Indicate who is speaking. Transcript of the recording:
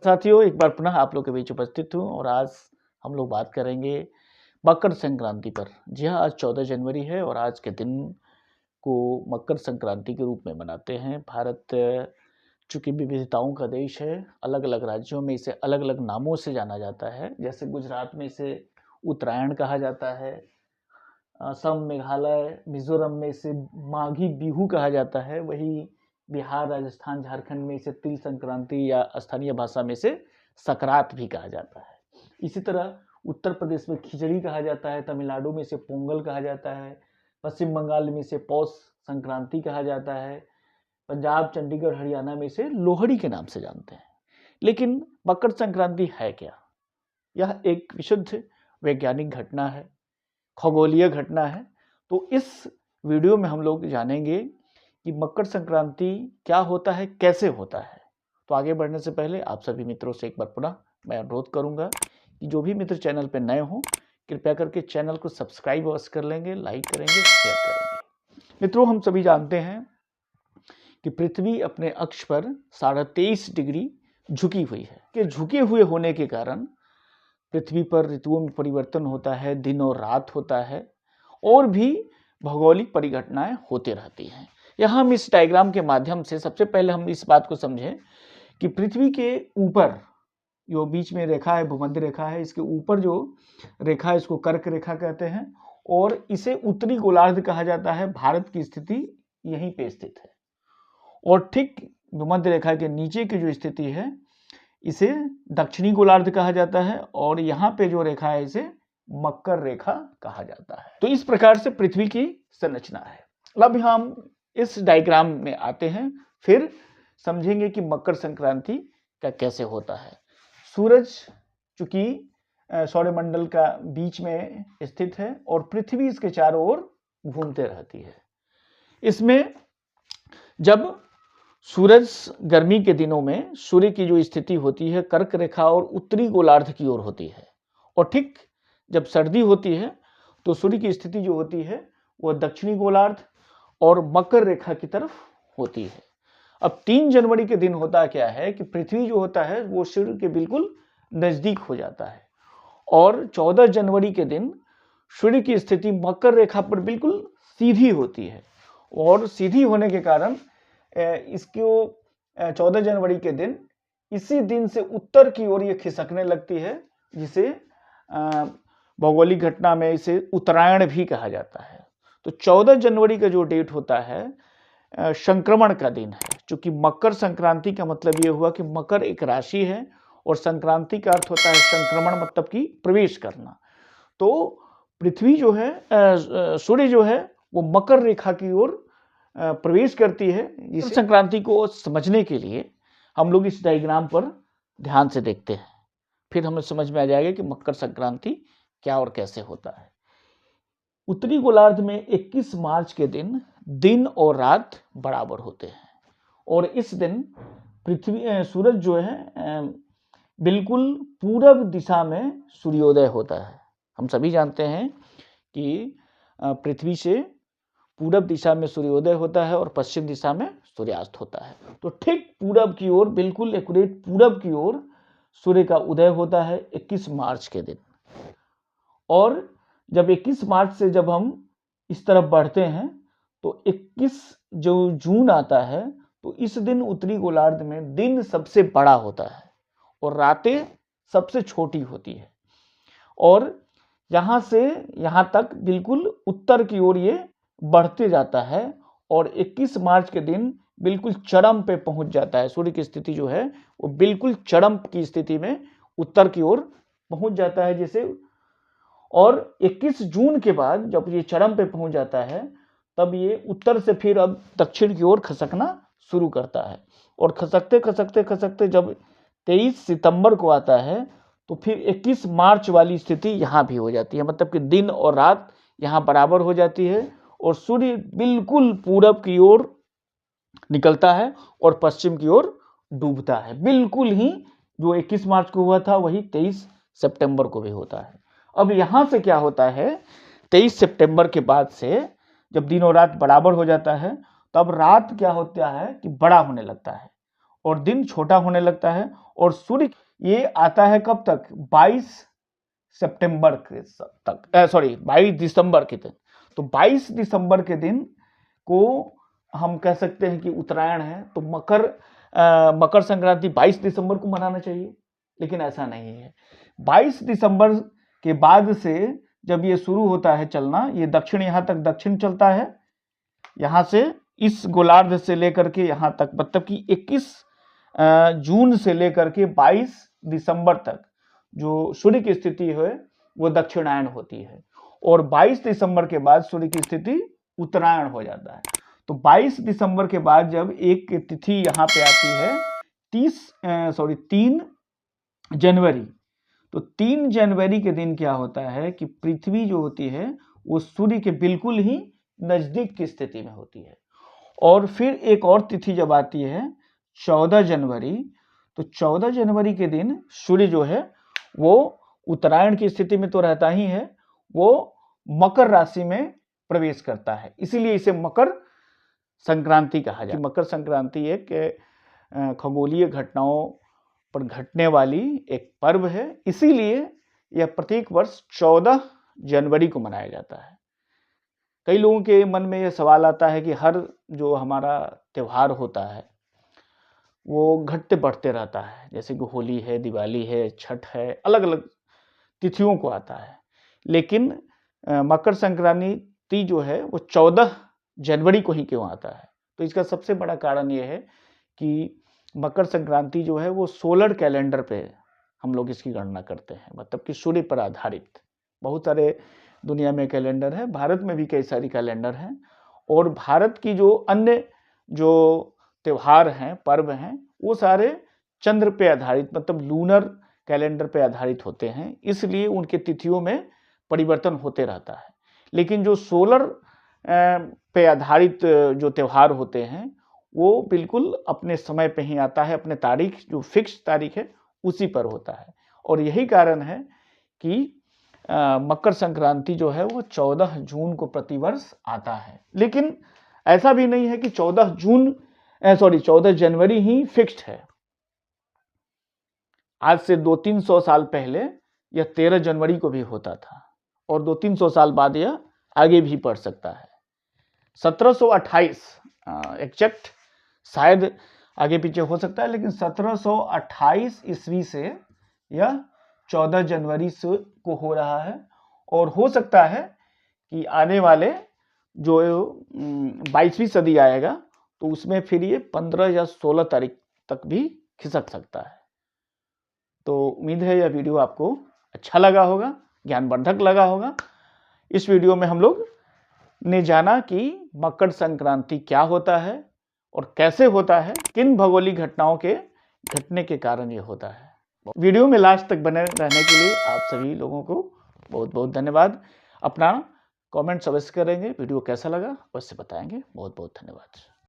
Speaker 1: साथियों, एक बार पुनः आप लोग के बीच उपस्थित हूँ और आज हम लोग बात करेंगे मकर संक्रांति पर। जी हाँ, आज 14 जनवरी है और आज के दिन को मकर संक्रांति के रूप में मनाते हैं। भारत चूँकि विविधताओं का देश है, अलग-अलग राज्यों में इसे अलग-अलग नामों से जाना जाता है। जैसे गुजरात में इसे उत्तरायण कहा जाता है, असम, मेघालय, मिज़ोरम में इसे माघी बिहू कहा जाता है। वहीं बिहार, राजस्थान, झारखंड में इसे तिल संक्रांति या स्थानीय भाषा में इसे सकरात भी कहा जाता है। इसी तरह उत्तर प्रदेश में खिचड़ी कहा जाता है, तमिलनाडु में इसे पोंगल कहा जाता है, पश्चिम बंगाल में इसे पौष संक्रांति कहा जाता है, पंजाब, चंडीगढ़, हरियाणा में इसे लोहड़ी के नाम से जानते हैं। लेकिन मकर संक्रांति है क्या? यह एक विशुद्ध वैज्ञानिक घटना है, खगोलीय घटना है। तो इस वीडियो में हम लोग जानेंगे कि मकर संक्रांति क्या होता है, कैसे होता है। तो आगे बढ़ने से पहले आप सभी मित्रों से एक बार पुनः मैं अनुरोध करूंगा कि जो भी मित्र चैनल पर नए हों, कृपया करके चैनल को सब्सक्राइब अवश्य कर लेंगे, लाइक करेंगे, शेयर करेंगे। मित्रों, हम सभी जानते हैं कि पृथ्वी अपने अक्ष पर 23.5 डिग्री झुकी हुई है। कि झुके हुए होने के कारण पृथ्वी पर ऋतुओं में परिवर्तन होता है, दिन और रात होता है और भी भौगोलिक परिघटनाएं होती रहती हैं। यहाँ हम इस डायग्राम के माध्यम से सबसे पहले हम इस बात को समझें कि पृथ्वी के ऊपर जो बीच में रेखा है, भूमध्य रेखा है, इसके ऊपर जो रेखा है इसको कर्क रेखा कहते हैं और इसे उत्तरी गोलार्ध कहा जाता है। भारत की स्थिति यहीं पे स्थित है और ठीक भूमध्य रेखा के नीचे की जो स्थिति है इसे दक्षिणी गोलार्ध कहा जाता है और यहाँ पे जो रेखा है इसे मकर रेखा कहा जाता है। तो इस प्रकार से पृथ्वी की संरचना है। अब हम इस डायग्राम में आते हैं, फिर समझेंगे कि मकर संक्रांति का कैसे होता है। सूरज चूंकि सौरमंडल का बीच में स्थित है और पृथ्वी इसके चारों ओर घूमते रहती है। इसमें जब सूरज गर्मी के दिनों में सूर्य की जो स्थिति होती है कर्क रेखा और उत्तरी गोलार्ध की ओर होती है और ठीक जब सर्दी होती है तो सूर्य की स्थिति जो होती है वह दक्षिणी गोलार्ध और मकर रेखा की तरफ होती है। अब 3 जनवरी के दिन होता क्या है कि पृथ्वी जो होता है वो सूर्य के बिल्कुल नजदीक हो जाता है और 14 जनवरी के दिन सूर्य की स्थिति मकर रेखा पर बिल्कुल सीधी होती है और सीधी होने के कारण इसको 14 जनवरी के दिन इसी दिन से उत्तर की ओर ये खिसकने लगती है, जिसे भौगोलिक घटना में इसे उत्तरायण भी कहा जाता है। तो 14 जनवरी का जो डेट होता है संक्रमण का दिन है। चूंकि मकर संक्रांति का मतलब ये हुआ कि मकर एक राशि है और संक्रांति का अर्थ होता है संक्रमण, मतलब कि प्रवेश करना। तो पृथ्वी जो है सूर्य जो है वो मकर रेखा की ओर प्रवेश करती है। इस संक्रांति को समझने के लिए हम लोग इस डायग्राम पर ध्यान से देखते हैं, फिर हमें समझ में आ जाएगा कि मकर संक्रांति क्या और कैसे होता है। उत्तरी गोलार्ध में 21 मार्च के दिन दिन और रात बराबर होते हैं और इस दिन पृथ्वी सूरज जो है बिल्कुल पूरब दिशा में सूर्योदय होता है। हम सभी जानते हैं कि पृथ्वी से पूरब दिशा में सूर्योदय होता है और पश्चिम दिशा में सूर्यास्त होता है। तो ठीक पूरब की ओर, बिल्कुल एक्यूरेट पूरब की ओर सूर्य का उदय होता है 21 मार्च के दिन। और जब 21 मार्च से जब हम इस तरफ बढ़ते हैं तो 21 जो जून आता है तो इस दिन उत्तरी गोलार्ध में दिन सबसे बड़ा होता है और रातें सबसे छोटी होती है और यहाँ से यहाँ तक बिल्कुल उत्तर की ओर ये बढ़ते जाता है और 21 मार्च के दिन बिल्कुल चरम पे पहुंच जाता है। सूर्य की स्थिति जो है वो बिल्कुल चरम की स्थिति में उत्तर की ओर पहुंच जाता है जैसे। और 21 जून के बाद जब ये चरम पे पहुंच जाता है तब ये उत्तर से फिर अब दक्षिण की ओर खसकना शुरू करता है और खसकते खसकते खसकते जब 23 सितंबर को आता है तो फिर 21 मार्च वाली स्थिति यहाँ भी हो जाती है, मतलब कि दिन और रात यहाँ बराबर हो जाती है और सूर्य बिल्कुल पूरब की ओर निकलता है और पश्चिम की ओर डूबता है। बिल्कुल ही जो 21 मार्च को हुआ था वही 23 सितंबर को भी होता है। अब यहाँ से क्या होता है, 23 सितंबर के बाद से जब दिन और रात बराबर हो जाता है तब रात क्या होता है कि बड़ा होने लगता है और दिन छोटा होने लगता है और सूर्य ये आता है कब तक, 22 सितंबर के तक, सॉरी 22 दिसंबर के दिन। तो 22 दिसंबर के दिन को हम कह सकते हैं कि उत्तरायण है। तो मकर संक्रांति 22 दिसंबर को मनाना चाहिए, लेकिन ऐसा नहीं है। 22 दिसंबर के बाद से जब ये शुरू होता है चलना, ये दक्षिण यहाँ तक दक्षिण चलता है, यहाँ से इस गोलार्ध से लेकर के यहाँ तक, मतलब कि 21 जून से लेकर के 22 दिसंबर तक जो सूर्य की स्थिति है वो दक्षिणायन होती है, और 22 दिसंबर के बाद सूर्य की स्थिति उत्तरायण हो जाता है। तो 22 दिसंबर के बाद जब एक तिथि यहाँ पे आती है 3 जनवरी, तो 3 जनवरी के दिन क्या होता है कि पृथ्वी जो होती है वो सूर्य के बिल्कुल ही नजदीक की स्थिति में होती है। और फिर एक और तिथि जब आती है 14 जनवरी, तो 14 जनवरी के दिन सूर्य जो है वो उत्तरायण की स्थिति में तो रहता ही है, वो मकर राशि में प्रवेश करता है, इसीलिए इसे मकर संक्रांति कहा जाता है। मकर संक्रांति एक खगोलीय घटनाओं पर घटने वाली एक पर्व है, इसीलिए यह प्रत्येक वर्ष 14 जनवरी को मनाया जाता है। कई लोगों के मन में यह सवाल आता है कि हर जो हमारा त्यौहार होता है वो घटते बढ़ते रहता है, जैसे कि होली है, दिवाली है, छठ है, अलग अलग तिथियों को आता है, लेकिन मकर संक्रांति जो है वो 14 जनवरी को ही क्यों आता है? तो इसका सबसे बड़ा कारण ये है कि मकर संक्रांति जो है वो सोलर कैलेंडर पे हम लोग इसकी गणना करते हैं, मतलब कि सूर्य पर आधारित। बहुत सारे दुनिया में कैलेंडर है, भारत में भी कई सारी कैलेंडर हैं, और भारत की जो अन्य जो त्योहार हैं, पर्व हैं, वो सारे चंद्र पे आधारित, मतलब लूनर कैलेंडर पे आधारित होते हैं, इसलिए उनके तिथियों में परिवर्तन होते रहता है। लेकिन जो सोलर पे आधारित जो त्यौहार होते हैं वो बिल्कुल अपने समय पे ही आता है, अपने तारीख जो फिक्स तारीख है उसी पर होता है, और यही कारण है कि मकर संक्रांति जो है वो 14 जून को प्रतिवर्ष आता है। लेकिन ऐसा भी नहीं है कि 14 जनवरी ही फिक्स्ड है। आज से 200-300 साल पहले यह 13 जनवरी को भी होता था, और 200-300 साल बाद यह आगे भी बढ़ सकता है। 1728 एग्जैक्ट शायद आगे पीछे हो सकता है, लेकिन 1728 ईस्वी से यह 14 जनवरी से को हो रहा है, और हो सकता है कि आने वाले जो 22वीं सदी आएगा तो उसमें फिर ये 15 या 16 तारीख तक भी खिसक सकता है। तो उम्मीद है यह वीडियो आपको अच्छा लगा होगा, ज्ञानवर्धक लगा होगा। इस वीडियो में हम लोग ने जाना कि मकर संक्रांति क्या होता है और कैसे होता है, किन भौगोलिक घटनाओं के घटने के कारण ये होता है। वीडियो में लास्ट तक बने रहने के लिए आप सभी लोगों को बहुत बहुत धन्यवाद। अपना कमेंट्स अवश्य करेंगे, वीडियो कैसा लगा अवश्य बताएंगे। बहुत बहुत धन्यवाद।